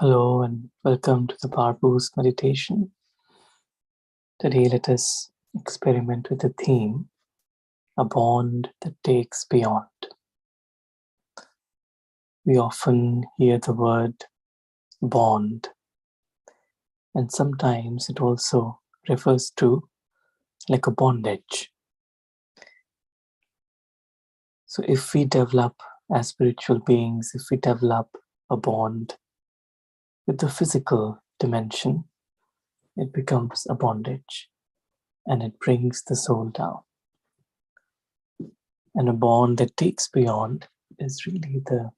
Hello and welcome to the POWERBOOST meditation. Today let us experiment with the theme, a bond that takes beyond. We often hear the word bond, and sometimes it also refers to like a bondage. So if we develop as spiritual beings, if we develop a bond with the physical dimension, it becomes a bondage and it brings the soul down. And a bond that takes beyond is really the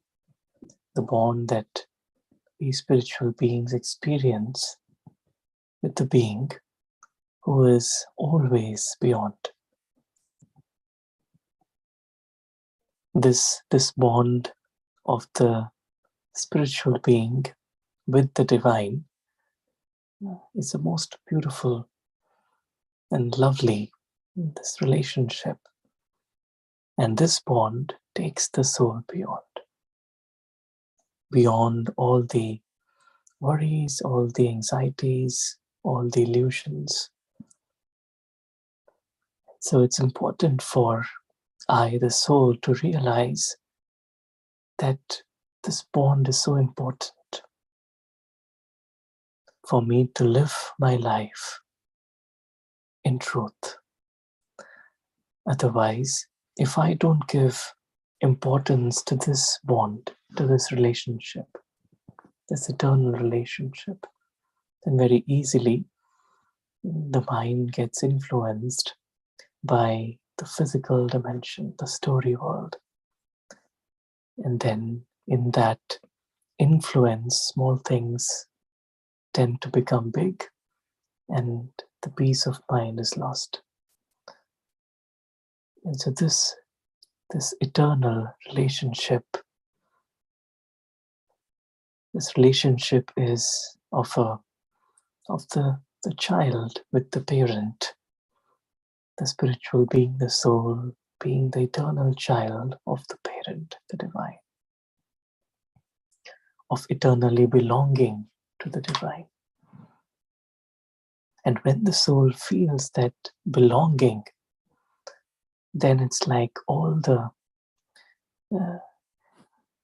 bond that we spiritual beings experience with the being who is always beyond. This bond of the spiritual being with the divine is the most beautiful and lovely, this relationship. And this bond takes the soul beyond all the worries, all the anxieties, all the illusions. So it's important for I, the soul, to realize that this bond is so important for me to live my life in truth. Otherwise, if I don't give importance to this bond, to this relationship, this eternal relationship, then very easily the mind gets influenced by the physical dimension, the story world. And then in that influence, small things tend to become big and the peace of mind is lost. And so this eternal relationship, this relationship is of the child with the parent, the spiritual being, the soul, being the eternal child of the parent, the divine, of eternally belonging to the divine. And when the soul feels that belonging, then it's like all the,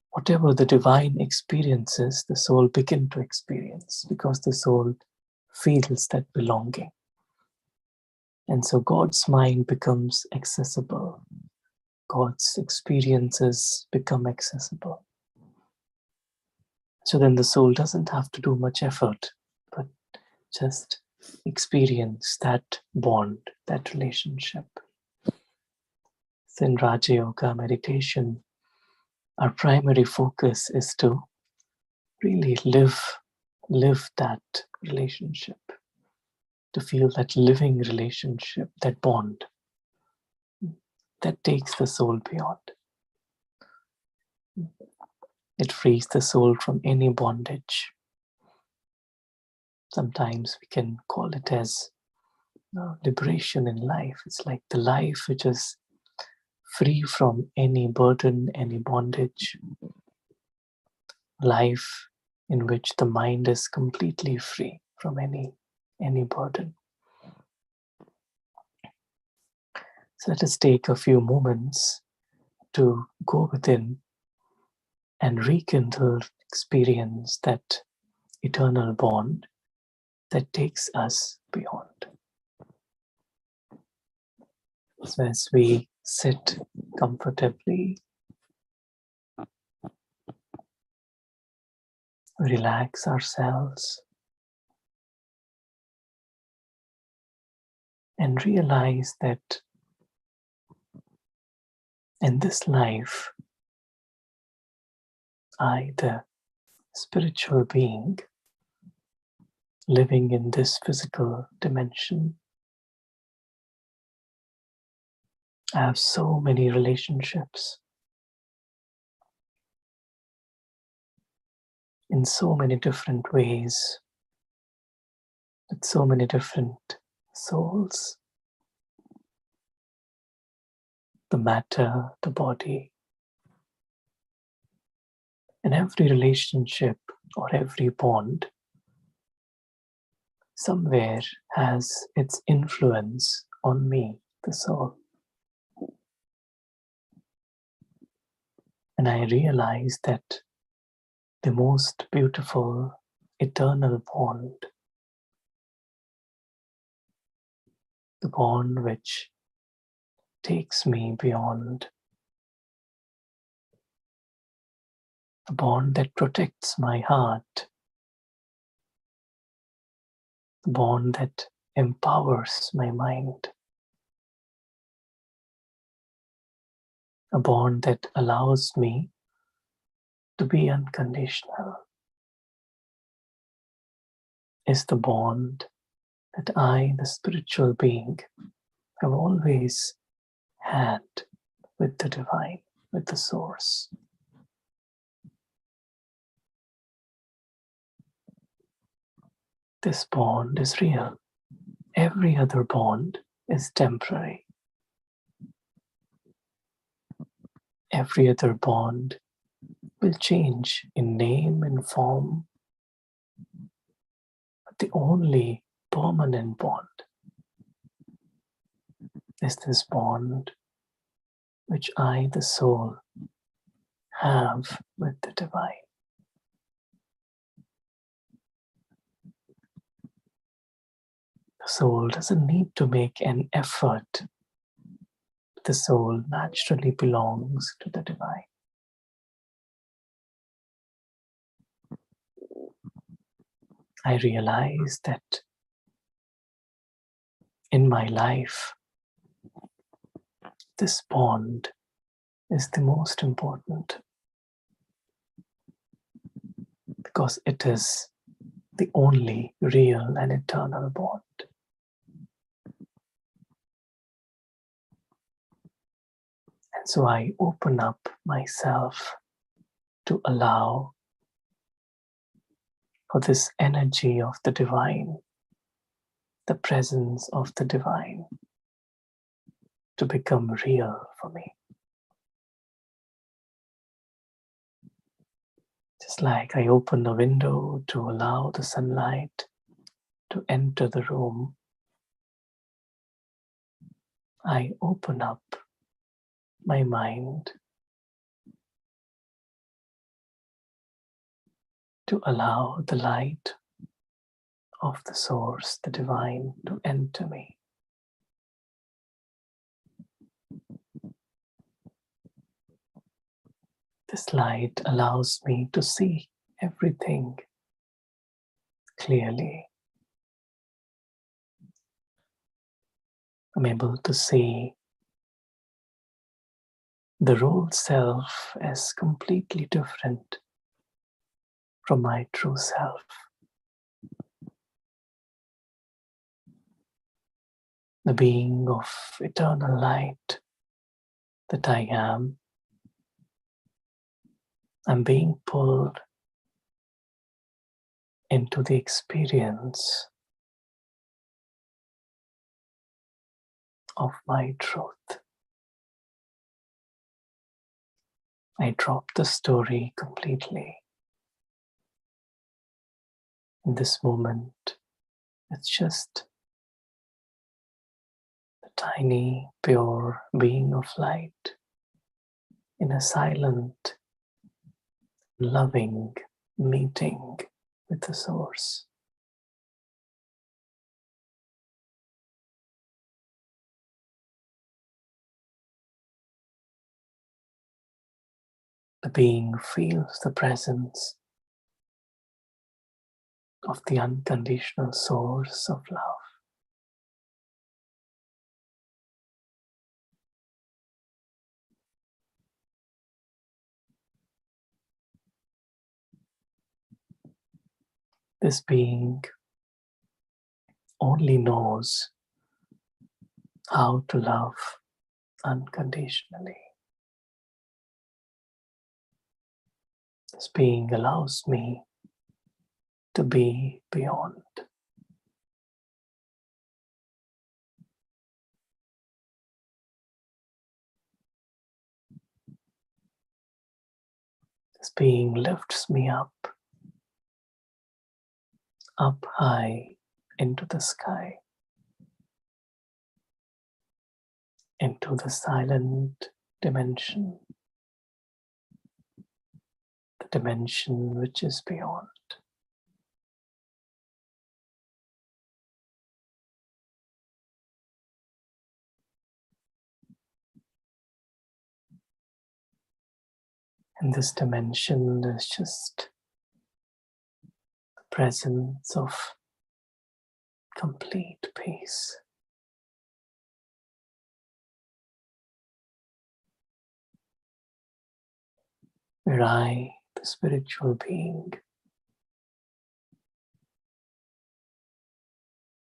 whatever the divine experiences, the soul begin to experience because the soul feels that belonging. And so God's mind becomes accessible. God's experiences become accessible. So then the soul doesn't have to do much effort, but just experience that bond, that relationship. So in Raja Yoga meditation, our primary focus is to really live that relationship, to feel that living relationship, that bond that takes the soul beyond. It frees the soul from any bondage. Sometimes we can call it as liberation in life. It's like the life which is free from any burden, any bondage. Life in which the mind is completely free from any burden. So let us take a few moments to go within and rekindle, experience that eternal bond that takes us beyond. So as we sit comfortably, relax ourselves, and realize that in this life, I, the spiritual being, living in this physical dimension, I have so many relationships in so many different ways, with so many different souls. The matter, the body. And every relationship or every bond somewhere has its influence on me, the soul. And I realize that the most beautiful eternal bond, the bond which takes me beyond, the bond that protects my heart, the bond that empowers my mind, a bond that allows me to be unconditional, is the bond that I, the spiritual being, have always had with the divine, with the source. This bond is real. Every other bond is temporary. Every other bond will change in name and form, but the only permanent bond is this bond which I, the soul, have with the divine. The soul doesn't need to make an effort. The soul naturally belongs to the divine. I realize that in my life, this bond is the most important because it is the only real and eternal bond. And so I open up myself to allow for this energy of the divine, the presence of the divine, to become real for me. Just like I open the window to allow the sunlight to enter the room, I open up my mind to allow the light of the source, the divine, to enter me. This light allows me to see everything clearly. I'm able to see the role self as completely different from my true self. The being of eternal light that I am, I'm being pulled into the experience of my truth. I drop the story completely. In this moment, it's just the tiny, pure being of light in a silent, loving meeting with the source. The being feels the presence of the unconditional source of love. This being only knows how to love unconditionally. This being allows me to be beyond. This being lifts me up up high into the sky, into the silent dimension, the dimension which is beyond. In this dimension, there's just the presence of complete peace. Where I, the spiritual being,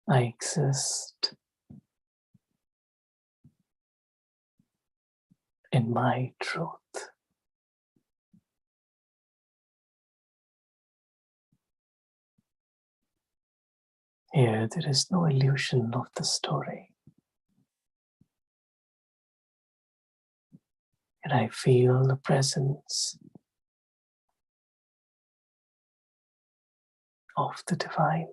I exist in my truth. Here there is no illusion of the story. And I feel the presence of the divine,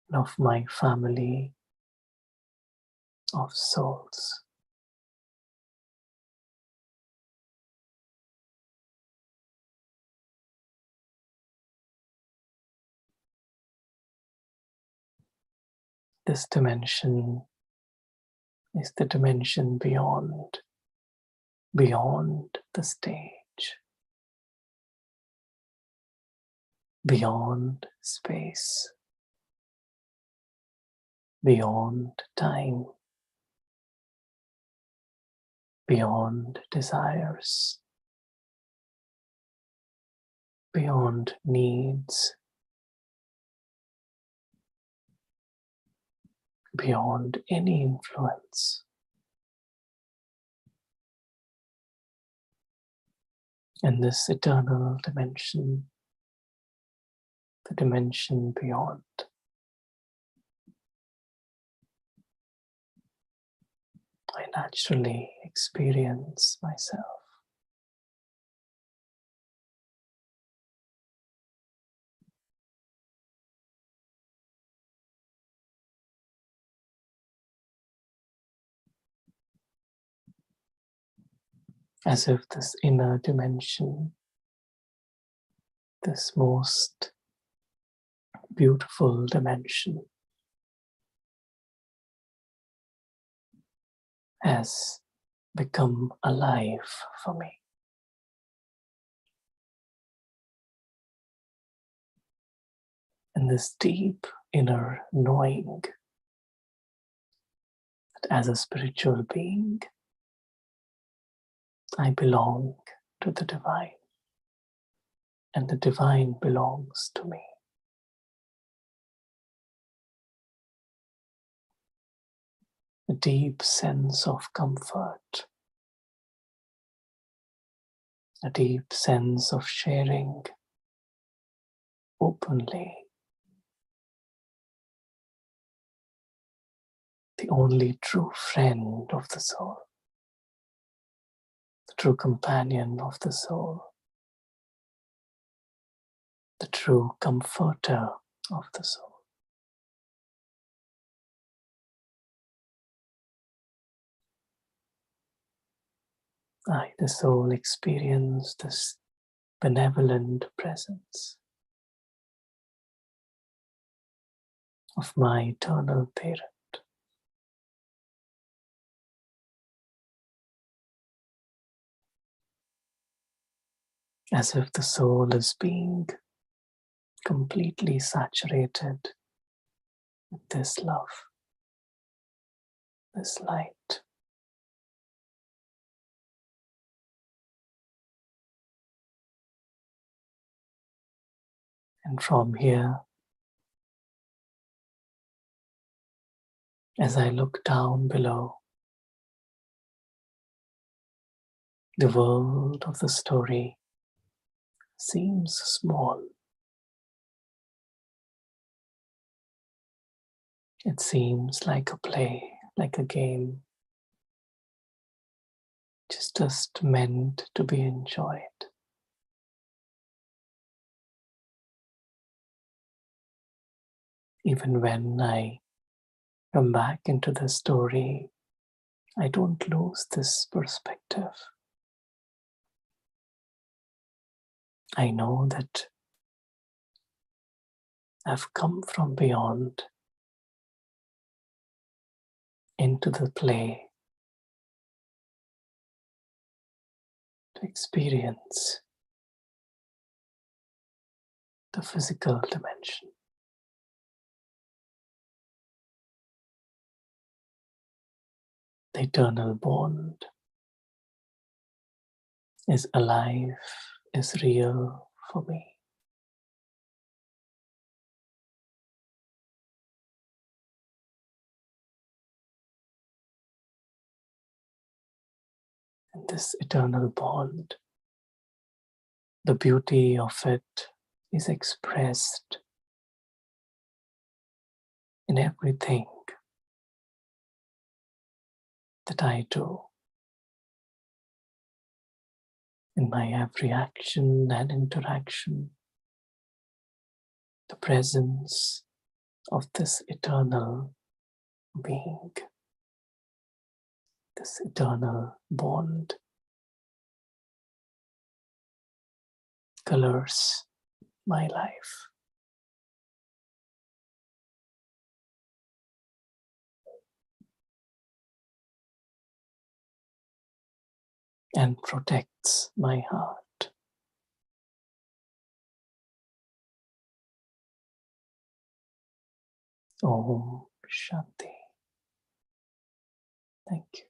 and of my family of souls. This dimension is the dimension beyond the stage, beyond space, beyond time, beyond desires, beyond needs, beyond any influence. And this eternal dimension, the dimension beyond, I naturally experience myself. As if this inner dimension, this most beautiful dimension, has become alive for me. And this deep inner knowing that as a spiritual being, I belong to the divine, and the divine belongs to me. A deep sense of comfort, a deep sense of sharing openly the only true friend of the soul, the true companion of the soul, the true comforter of the soul. I, the soul, experience this benevolent presence of my eternal parent. As if the soul is being completely saturated with this love, this light. And from here, as I look down below, the world of the story seems small. It seems like a play, like a game, just meant to be enjoyed. Even when I come back into the story, I don't lose this perspective. I know that I've come from beyond into the play to experience the physical dimension. The eternal bond is alive, is real for me. And this eternal bond, the beauty of it is expressed in everything that I do, in my every action and interaction. The presence of this eternal being, this eternal bond, colors my life. And protects my heart. Om Shanti. Thank you.